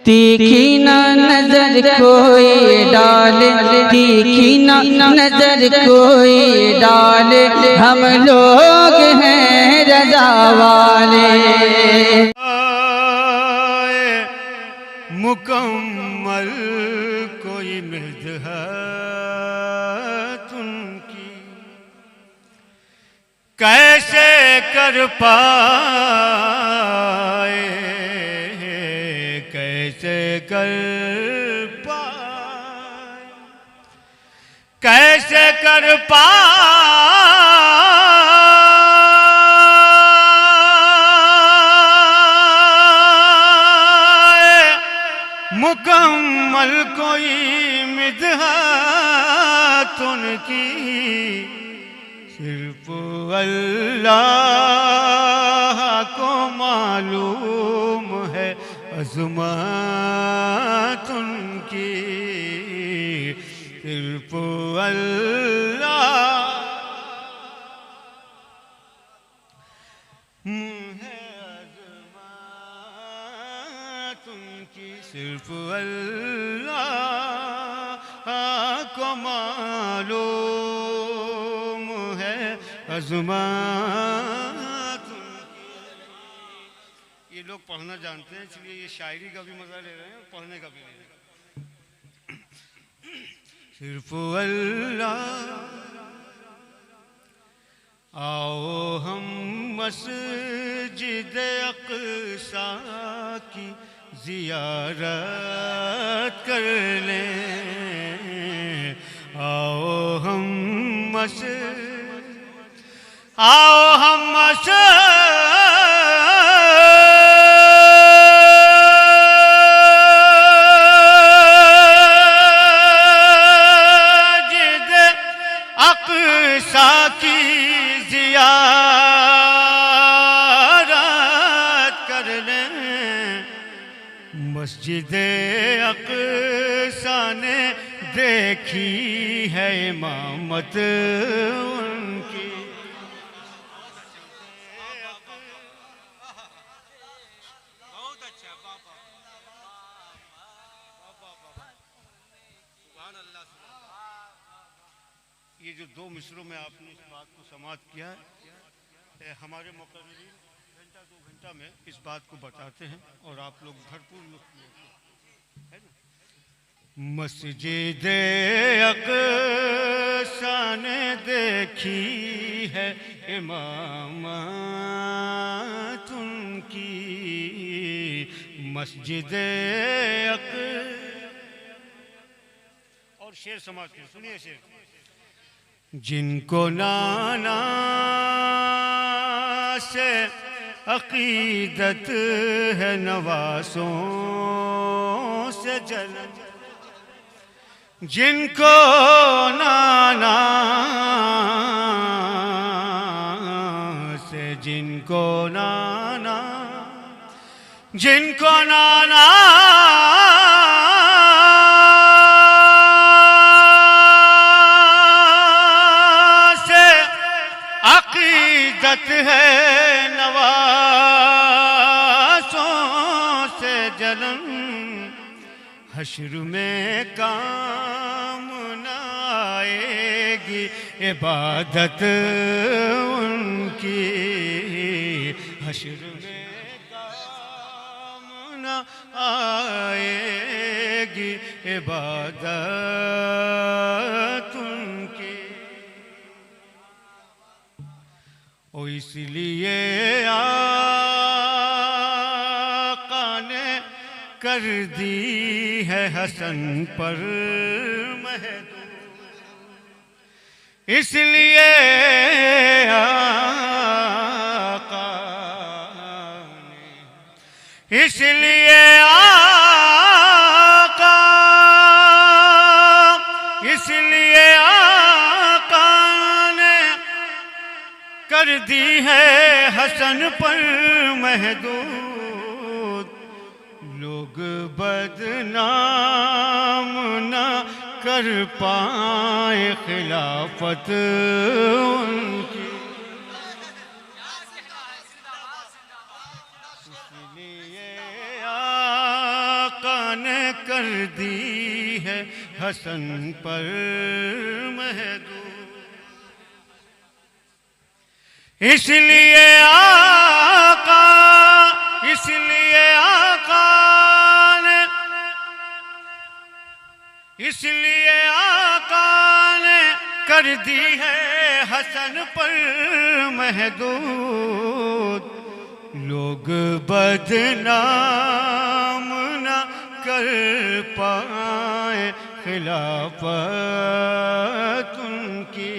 तीखी ना नजर कोई डाले, तीखी ना नजर कोई डाले, हम लोग हैं रज़ा वाले। मुकम्मल कोई मिदहत उनकी कैसे कर पाए, कैसे कर पाए, कैसे कर पाए मुकम्मल कोई मिदहत उनकी सिर्फ अल्लाह को मालूम है अज़मत उनकी, सिर्फ अल्लाह है अज़मत उनकी, सिर्फ अल्लाह को मालूम है अज़मत उनकी। ये लोग पढ़ना जानते हैं, इसलिए ये शायरी का भी मजा ले रहे हैं और पढ़ने का भी ले रहे हैं। सिर्फ अल्लाह आओ हम मस्जिद अक़सा की ज़ियारत कर लें, आओ हम मस्जिद अक़सा की ज़ियारत कर लें। मस्जिद अक़सा ने देखी है इमामत उनकी, बहुत अच्छा। ये जो दो मिसरों में आपने इस बात को समाप्त किया है, हमारे मुक़र्रिरीन घंटा दो घंटा में इस बात को बताते हैं और आप लोग भरपूर लुत्फ़ लेते हैं ना। मस्जिद अक़सा ने देखी है इमामत उनकी, मस्जिद और शेर समाज के सुनिए शेर। जिनको नाना से अक़ीदत है नवासों से जलन, जिनको नाना से, जिनको नाना से अक़ीदत है नवासों से जलन, हश्र में काम न आएगी इबादत उनकी, हश्र में काम न आएगी इबादत उनकी। ओ इसलिए आका ने कर दी है हसन पर महदूद, इसलिए आका ने, इसलिए आका, इसलिए आका ने कर दी है हसन पर महदूद, लोग बदनाम न कर पाए खिलाफत उनकी, इसलिए आका ने कर दी है हसन पर महदूद। इसलिए आका ने कर दी है हसन पर महदूद। लोग बदनाम न कर पाए खिलाफत उनकी।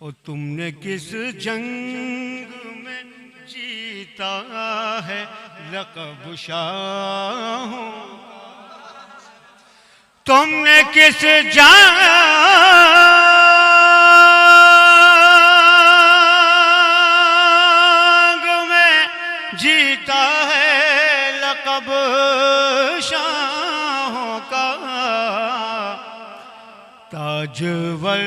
और तुमने किस जंग में जीता है लक़ब शाहों। तुमने किस जंग में जीता है लक़ब शाहों का। ताजवर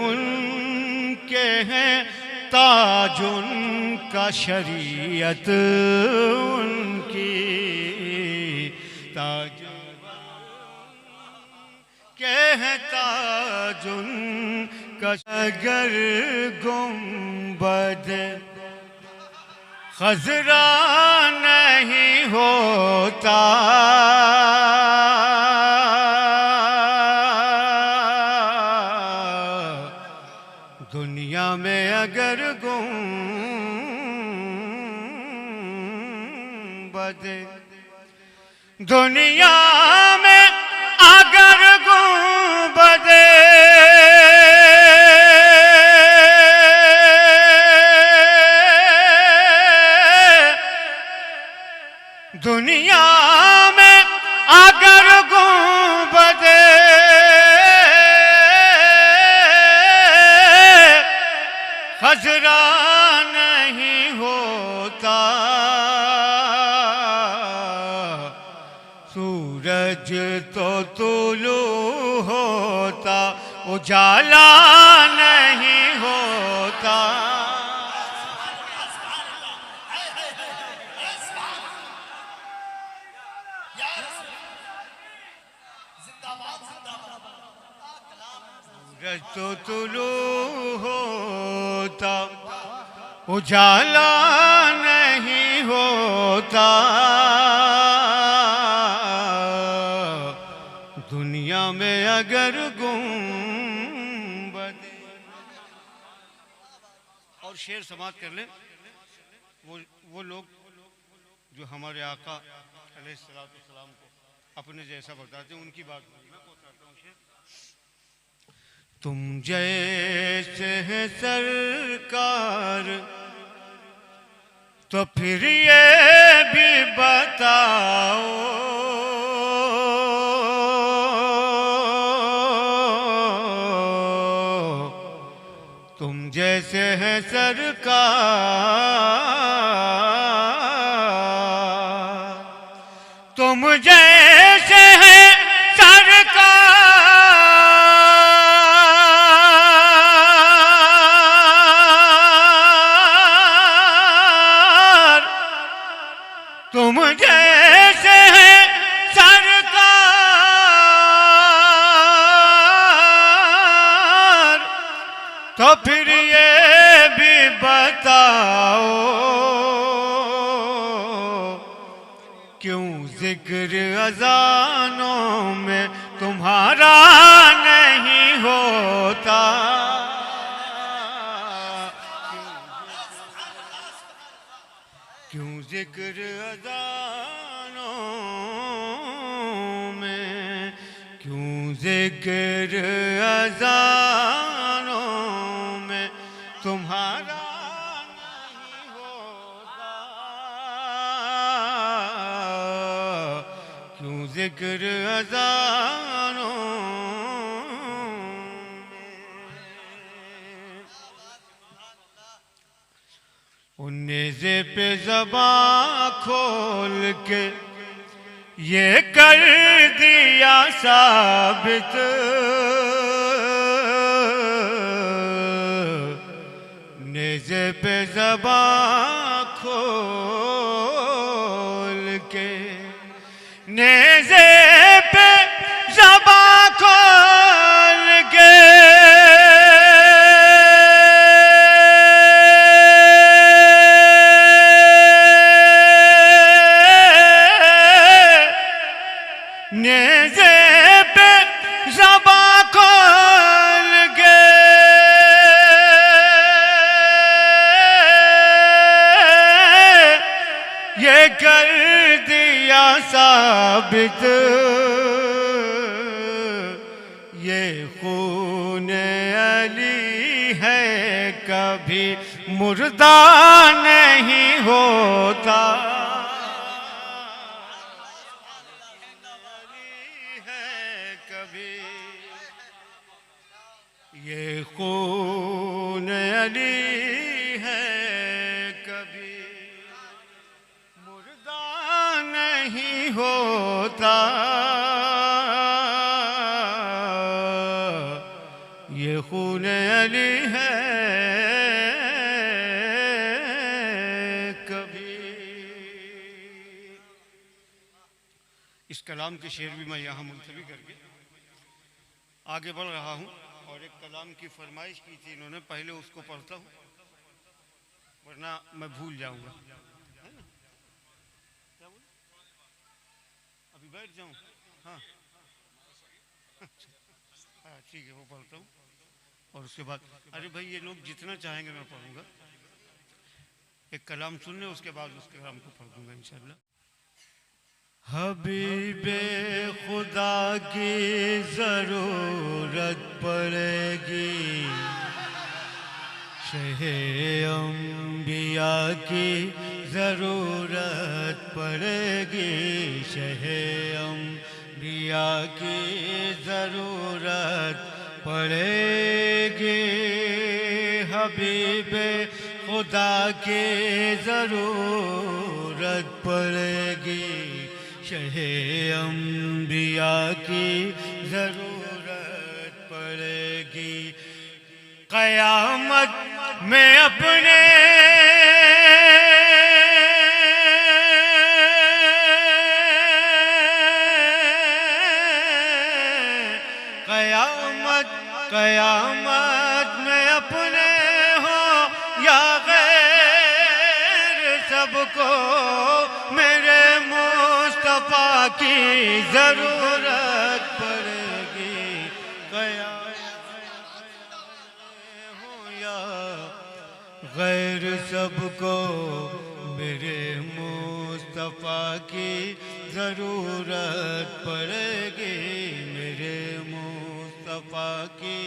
उनके हैं, ताज उनका शरीयत उनकी। ताज कहता जुन का अगर गुंबद खजरा नहीं होता। दुनिया में अगर गुंबद दुनिया में अगर गुंबद दुनिया में अगर गुंबद खजरा नहीं होता। सूरज तो तुलू होता, उजाला नहीं होता। सूरज तो तुलू होता, उजाला नहीं होता। दुनिया में अगर गुंबद। और शेर समाप्त कर ले। वो लोग जो हमारे आका अलैहिस्सलाम को अपने जैसा बताते हैं, उनकी बात मैं बताता हूँ। शेर तुम जैसे हैं सरकार, तो फिर ये भी बताओ तुम जैसे हैं सरकार, तुम जैसे हैं सरकार, तुम जैसे हैं सरकार, तो फिर ये भी बताओ क्यों जिक्र अज़ानों में तुम्हारा नहीं होता। क्यों जिक्र अज़ानों में, क्यों जिक्र अज़ानों में तुम्हारा नहीं होता। क्यों जिक्र अज़ानों में। नेज़े पे ज़बां खोल के ये कर दिया साबित, नेज़े पे ज़बां खोल के नेज़े पे ज़बां खोल के नेज़े पे ज़बां खोल के ये कर दिया साबित ये खून अली है कभी मुर्दा नहीं होता ये खून अली है कभी मुर्दा नहीं होता ये खून अली है कभी। इस कलाम के शेर भी मैं यहाँ मुलतवी करके आगे बढ़ रहा हूँ और एक कलाम की फरमाइश की थी इन्होंने, पहले उसको पढ़ता हूँ वरना मैं भूल जाऊंगा, है ना? क्या बोल अभी बैठ जाऊं? हाँ हाँ ठीक है, वो पढ़ता हूँ और उसके बाद अरे भाई ये लोग जितना चाहेंगे मैं पढ़ूंगा। एक कलाम सुन ले उसके बाद उस कलाम को पढ़ दूंगा इंशाल्लाह। हबीबे खुदा की ज़रूरत पड़ेगी, शहे अंबिया की ज़रूरत पड़ेगी, शहे अंबिया की ज़रूरत पड़ेगी। हबीबे खुदा की ज़रूरत पड़ेगी, शहे अंबिया की ज़रूरत पड़ेगी। क़यामत में अपने क़यामत में अपने हो या गैर सबको मेरे मुस्तफ़ा की ज़रूरत पड़ेगी। हो या गैर सबको मेरे मुस्तफ़ा की ज़रूरत पड़ेगी, मेरे मुस्तफ़ा की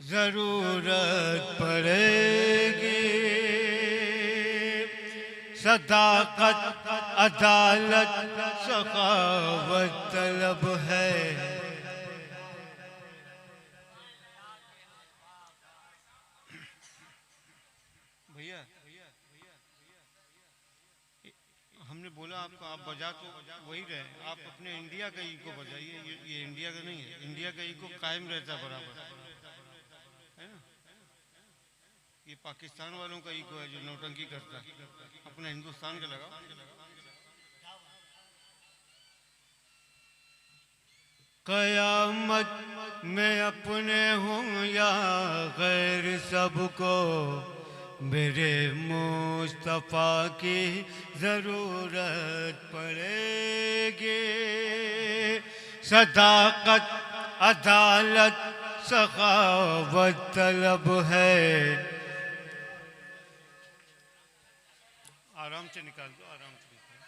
ज़रूरत पड़ेगी। सदाकत अदालत सखावत तलब है, भैया हमने बोला आपको आप बजा तो वही रहे, आप अपने इंडिया का ई को बजाइए, ये इंडिया का नहीं है, इंडिया का ई को कायम रहता बराबर, है ना? ये पाकिस्तान वालों का ई को है जो नौटंकी करता है, अपना हिंदुस्तान का लगाओ। क़यामत में अपने हूँ या गैर सबको मेरे मुस्तफ़ा की ज़रूरत पड़ेगी। सदाकत अदालत सखावत तलब है। आराम से निकाल दो, आराम से निकाल।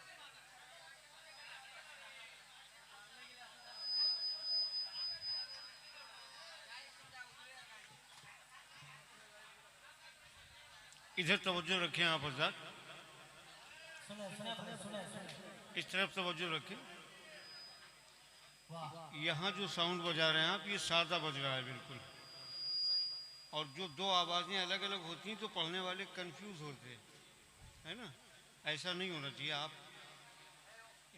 इधर तवज्जो रखें आप हज़रात, इस तरफ तवज्जो रखें। यहाँ जो साउंड बजा रहे हैं आप, ये सादा बज रहा है बिल्कुल, और जो दो आवाज़ें अलग अलग होती हैं तो पढ़ने वाले कंफ्यूज होते हैं, है ना? ऐसा नहीं होना चाहिए। आप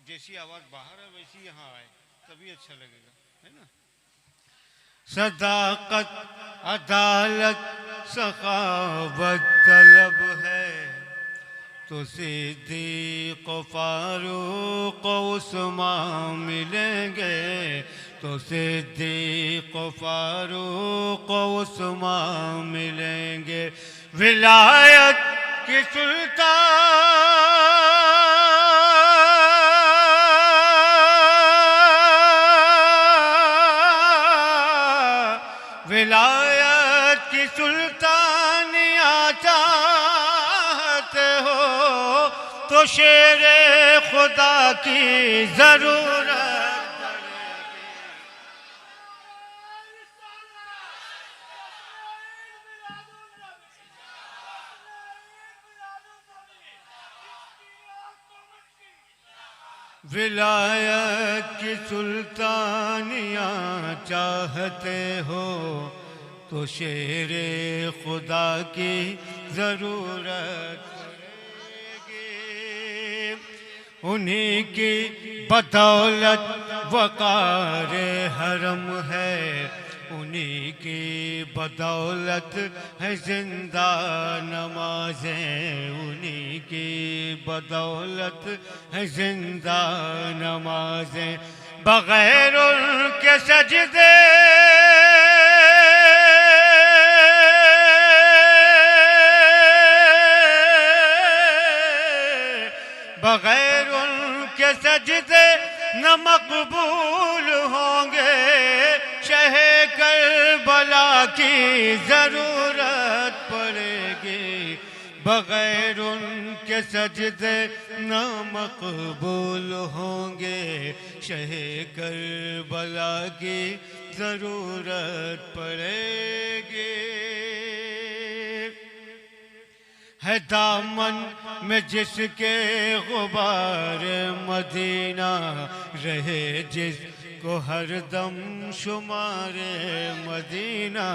जैसी आवाज़ बाहर है वैसी यहाँ आए, तभी अच्छा लगेगा, है ना? सदाकत अदालत सखावत तलब है, तो सिद्दीक़ फारूक उस्मान मिलेंगे, तो सिद्दीक़ फारूक उस्मान मिलेंगे। विलायत की विलायत की सुल्तानिया चाहते हो तो शेरे खुदा की जरूरत विलायत की सुल्तानिया चाहते हो तो शेरे खुदा की ज़रूरत पड़ेगी। उन्हीं की बदौलत वक़ार हरम है, उन्हीं की बदौलत है जिंदा नमाज़ें, उन्हीं की बदौलत है जिंदा नमाज़ें। बग़ैर उनके सजदे बग़ैर उनके सजदे न मकबूल होंगे। शहे करबला की ज़रूरत पड़ेगी, बग़ैर उनके सजदे न मकबूल होंगे। शहे करबला की ज़रूरत पड़ेगी। है दामन में जिसके गुबार मदीना रहे, जिसको हरदम शुमार मदीना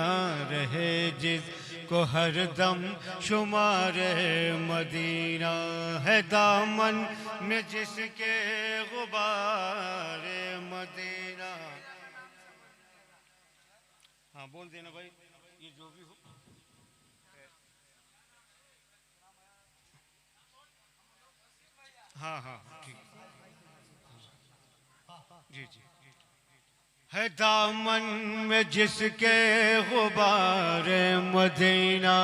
रहे, जिसको हरदम शुमार मदीना। है दामन में जिसके गुबार मदीना। हाँ बोल देना भाई, ये जो भी हो। हाँ हाँ ठीक जी जी। है दामन में जिसके गुबार मदीना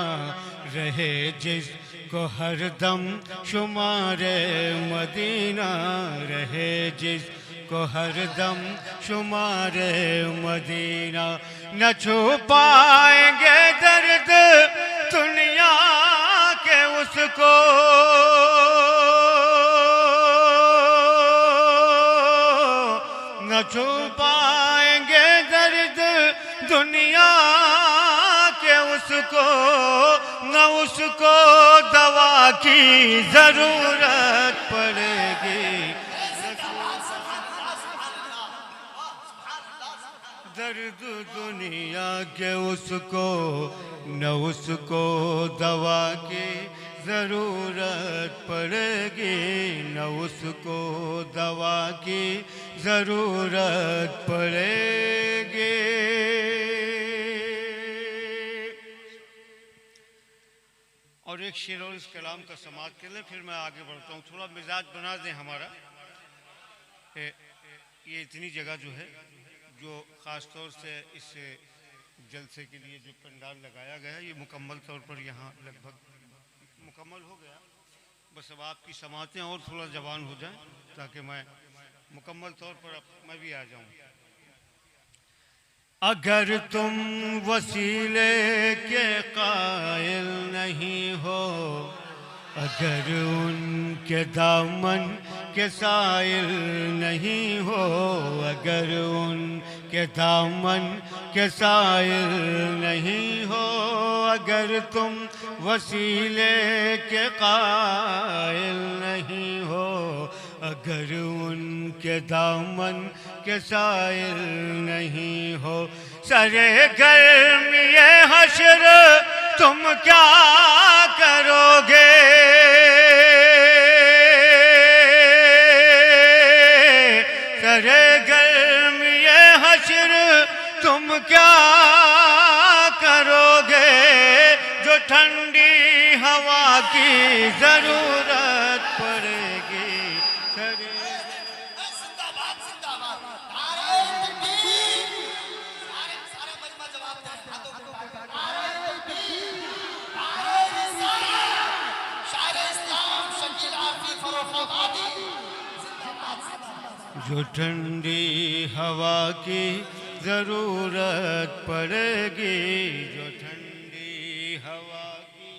रहे, जिसको हरदम शुमार मदीना रहे, जिसको हरदम शुमार मदीना। न छू पाएंगे दर्द दुनिया के उसको, न छू पाएंगे दर्द दुनिया के उसको, न उसको दवा की जरूरत पड़ेगी। दर्द दुनिया के उसको, न उसको दवा की ज़रूरत पड़ेगी, न उसको दवा की ज़रूरत पड़ेगी। और एक शेर और इस कलाम का समाप्त कर लें, फिर मैं आगे बढ़ता हूँ। थोड़ा मिजाज बना दें हमारा। ये इतनी जगह जो है, जो ख़ास तौर से इस जलसे के लिए जो पंडाल लगाया गया है, ये मुकम्मल तौर पर यहाँ लगभग मुकम्मल हो गया। बस अब आपकी समातें और थोड़ा जवान हो जाएं ताकि मैं मुकम्मल तौर पर मैं भी आ जाऊं। अगर तुम वसीले के कायल नहीं हो, अगर उनके दामन के साइल नहीं हो, अगर उनके दामन के साइल नहीं हो, अगर तुम वसीले के कायल नहीं हो, अगर उनके दामन के साइल नहीं हो। सरे गर्मी हश्र तुम क्या करोगे, सरे गर्मी हश्र तुम क्या करोगे, जो ठंडी हवा की जरूरत पड़ेगी। जो ठंडी हवा की जरूरत पड़ेगी, जो ठंडी हवा की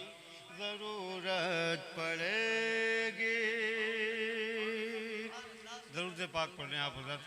जरूरत पड़ेगी। जरूर से पाक पढ़ने आप हज़रत।